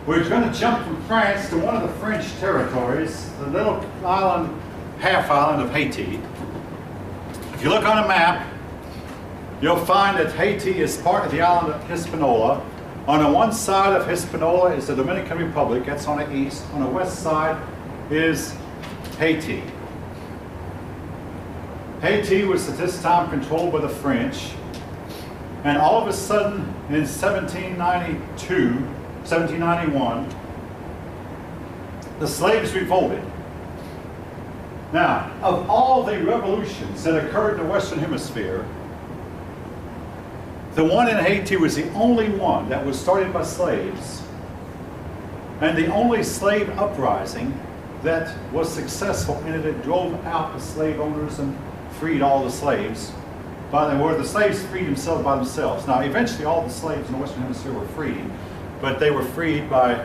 We're going to jump from France to one of the French territories, the little island, half island of Haiti. If you look on a map, you'll find that Haiti is part of the island of Hispaniola. On the one side of Hispaniola is the Dominican Republic, that's on the east. On the west side is Haiti. Haiti was at this time controlled by the French, and all of a sudden in 1791, the slaves revolted. Now, of all the revolutions that occurred in the Western Hemisphere, the one in Haiti was the only one that was started by slaves, and the only slave uprising that was successful in it. It drove out the slave owners and freed all the slaves. Where the slaves freed themselves by themselves. Now, eventually all the slaves in the Western Hemisphere were freed, but they were freed by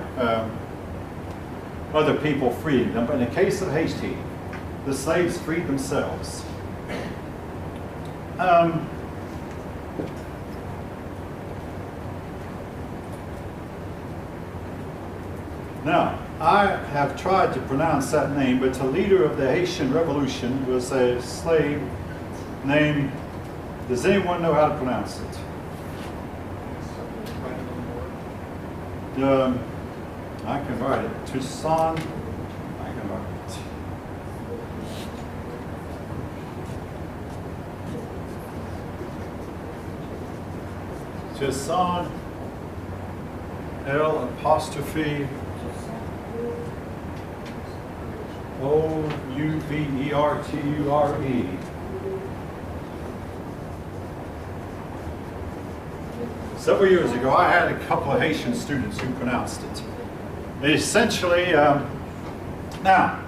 other people freeing them. But in the case of Haiti, the slaves freed themselves. Now, I have tried to pronounce that name, but the leader of the Haitian Revolution was a slave named, does anyone know how to pronounce it? I can write it. Toussaint, I can write it. Toussaint, L apostrophe O-U-V-E-R-T-U-R-E. Several years ago, I had a couple of Haitian students who pronounced it. Essentially, now,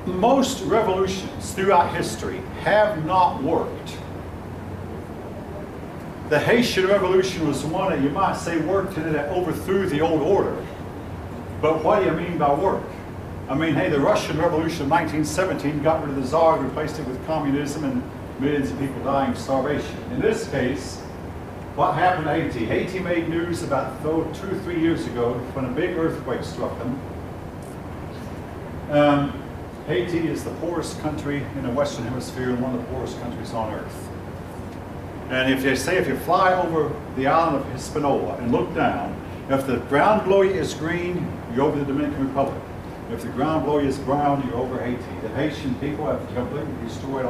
most revolutions throughout history have not worked. The Haitian Revolution was one that you might say worked and that overthrew the old order. But what do you mean by work? I mean, hey, the Russian Revolution of 1917 got rid of the Tsar, replaced it with communism, and millions of people dying of starvation. In this case, what happened to Haiti? Haiti made news about 2 or 3 years ago when a big earthquake struck them. Haiti is the poorest country in the Western Hemisphere and one of the poorest countries on earth. And if you fly over the island of Hispaniola and look down, if the ground below you is green, you're over the Dominican Republic. If the ground below you is brown, you're over Haiti. The Haitian people have completely destroyed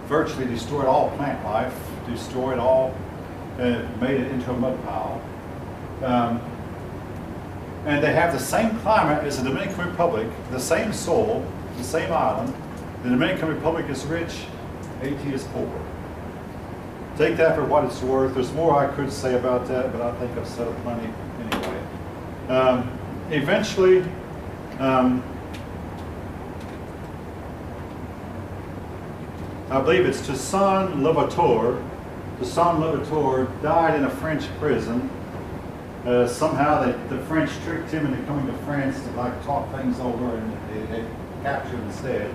virtually destroyed all plant life, destroyed all, made it into a mud pile. And they have the same climate as the Dominican Republic, the same soil, the same island. The Dominican Republic is rich, Haiti is poor. Take that for what it's worth. There's more I could say about that, but I think I've said plenty anyway. Eventually, I believe it's Toussaint Louverture. Toussaint Louverture died in a French prison. Somehow the French tricked him into coming to France to talk things over, and they captured him instead.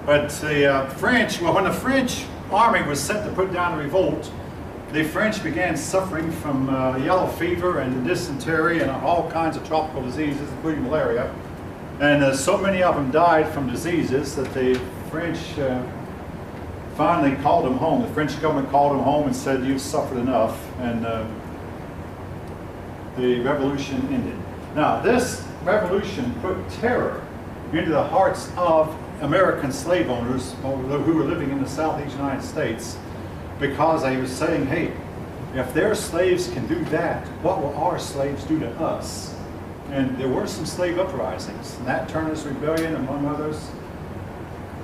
But the French, well, when the French army was sent to put down a revolt, the French began suffering from yellow fever and dysentery and all kinds of tropical diseases, including malaria. And so many of them died from diseases that the French finally called them home. The French government called them home and said, "You've suffered enough," and the revolution ended. Now, this revolution put terror into the hearts of American slave owners who were living in the southeast United States, because they were saying, hey, if their slaves can do that, what will our slaves do to us? And there were some slave uprisings. Nat Turner's Rebellion, among others.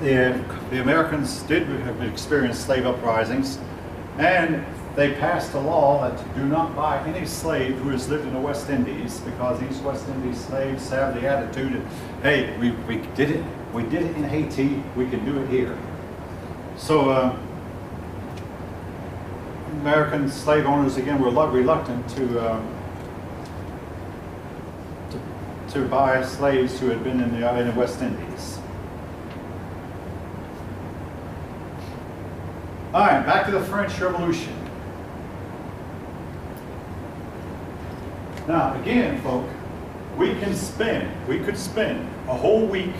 The Americans did experience slave uprisings, and they passed a law that do not buy any slave who has lived in the West Indies, because these West Indies slaves have the attitude of, hey, we did it in Haiti, we can do it here. So American slave owners again were reluctant to buy slaves who had been in the West Indies. All right, back to the French Revolution. Now, again, folk, we could spend a whole week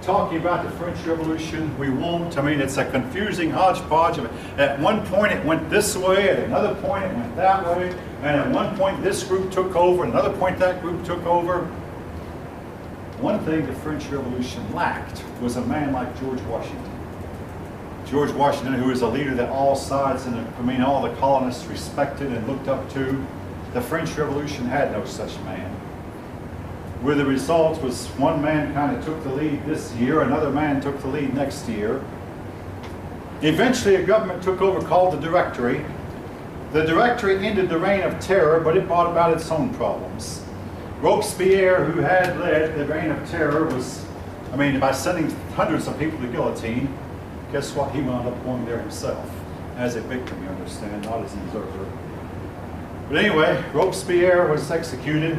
talking about the French Revolution. We won't. I mean, it's a confusing hodgepodge. At one point it went this way, at another point it went that way, and at one point this group took over, at another point that group took over. One thing the French Revolution lacked was a man like George Washington. George Washington, who was a leader that all sides and all the colonists respected and looked up to. The French Revolution had no such man. Where the result was one man kind of took the lead this year, another man took the lead next year. Eventually a government took over called the Directory. The Directory ended the reign of terror, but it brought about its own problems. Robespierre, who had led the reign of terror, by sending hundreds of people to guillotine, guess what? He wound up going there himself as a victim, you understand, not as an observer. But anyway, Robespierre was executed.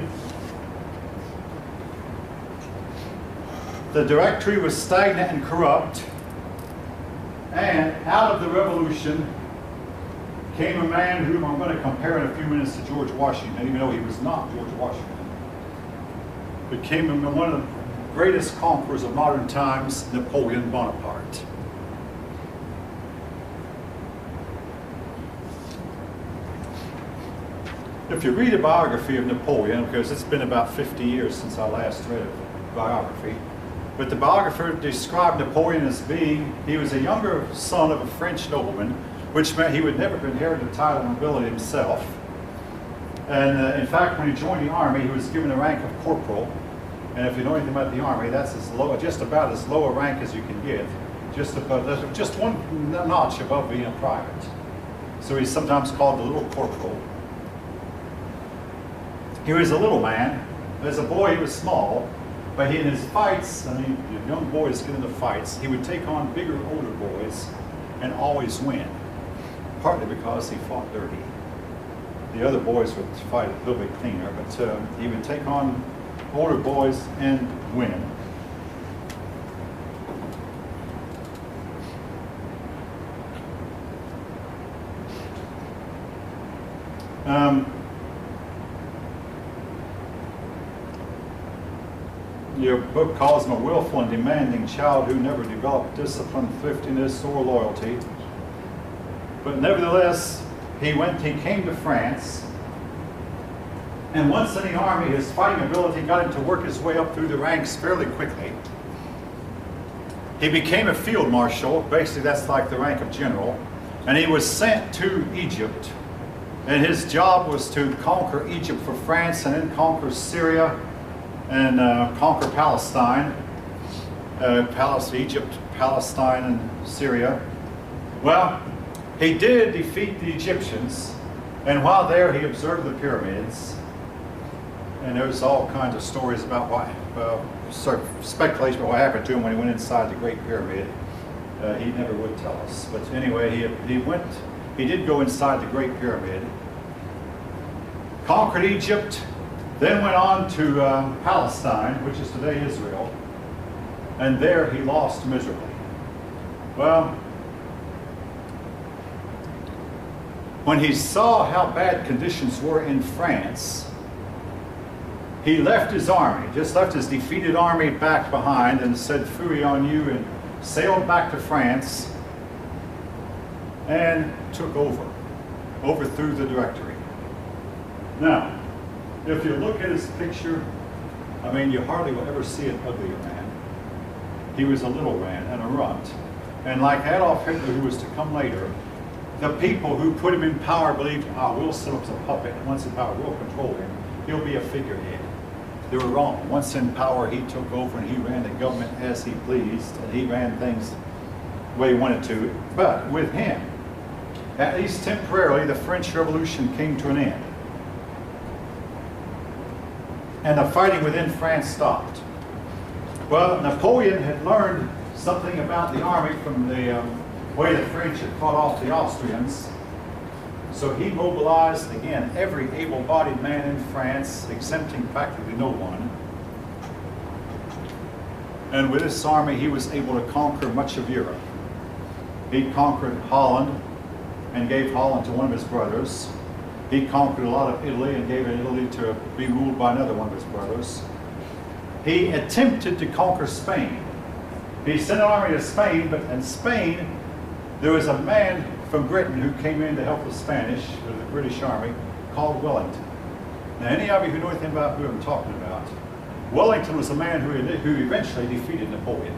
The Directory was stagnant and corrupt, and out of the revolution came a man whom I'm going to compare in a few minutes to George Washington, even though he was not George Washington. Became one of the greatest conquerors of modern times, Napoleon Bonaparte. If you read a biography of Napoleon, because it's been about 50 years since I last read a biography, but the biographer described Napoleon as being, he was a younger son of a French nobleman, which meant he would never inherit the title of nobility himself. And in fact, when he joined the army, he was given the rank of corporal. And if you know anything about the army, that's just about as low a rank as you can get, just one notch above being a private. So he's sometimes called the little corporal. He was a little man. As a boy, he was small. But in his fights, young boys get into fights, he would take on bigger, older boys and always win. Partly because he fought dirty. The other boys would fight a little bit cleaner, but he would take on older boys and win. Your book calls him a willful and demanding child who never developed discipline, thriftiness, or loyalty. But nevertheless, he came to France, and once in the army, his fighting ability got him to work his way up through the ranks fairly quickly. He became a field marshal, basically that's like the rank of general, and he was sent to Egypt, and his job was to conquer Egypt for France and then conquer Syria and conquer Palestine, Egypt, Palestine, and Syria. Well, he did defeat the Egyptians, and while there he observed the pyramids, and there's all kinds of stories about speculation about what happened to him when he went inside the Great Pyramid. He never would tell us, but anyway, he did go inside the Great Pyramid, conquered Egypt, then went on to Palestine, which is today Israel, and there he lost miserably. Well, when he saw how bad conditions were in France, he left his army, just left his defeated army back behind and said, "Phooey on you," and sailed back to France and took overthrew the Directory. Now, if you look at his picture, you hardly will ever see an uglier man. He was a little man and a runt. And like Adolf Hitler, who was to come later, the people who put him in power believed, we'll set up as a puppet, and once in power, we'll control him. He'll be a figurehead. They were wrong. Once in power, he took over and he ran the government as he pleased, and he ran things the way he wanted to. But with him, at least temporarily, the French Revolution came to an end. And the fighting within France stopped. Well, Napoleon had learned something about the army from the way the French had fought off the Austrians. So he mobilized, again, every able-bodied man in France, exempting practically no one. And with this army, he was able to conquer much of Europe. He conquered Holland and gave Holland to one of his brothers. He conquered a lot of Italy and gave Italy to be ruled by another one of his brothers. He attempted to conquer Spain. He sent an army to Spain, but in Spain, there was a man from Britain who came in to help the Spanish with the British Army called Wellington. Now, any of you who know anything about who I'm talking about, Wellington was a man who eventually defeated Napoleon.